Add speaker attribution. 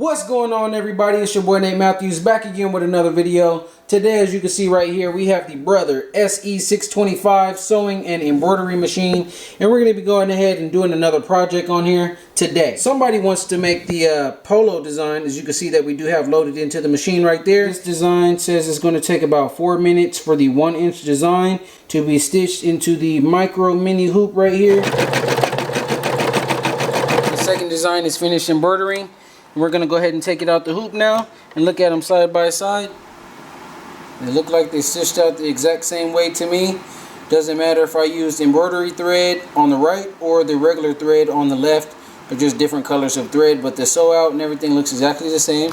Speaker 1: What's going on, everybody? It's your boy Nate Matthews back again with another video. Today, as you can see right here, we have the Brother SE625 sewing and embroidery machine, and we're going to be going ahead and doing another project on here today. Somebody wants to make the Polo design. As you can see that we do have loaded into the machine right there. This design says it's going to take about 4 minutes for the 1-inch design to be stitched into the micro mini hoop right here. The second design is finished embroidering. We're going to go ahead and take it out the hoop now and look at them side by side. They look like they stitched out the exact same way to me. Doesn't matter if I used embroidery thread on the right or the regular thread on the left. They're just different colors of thread, but the sew out and everything looks exactly the same.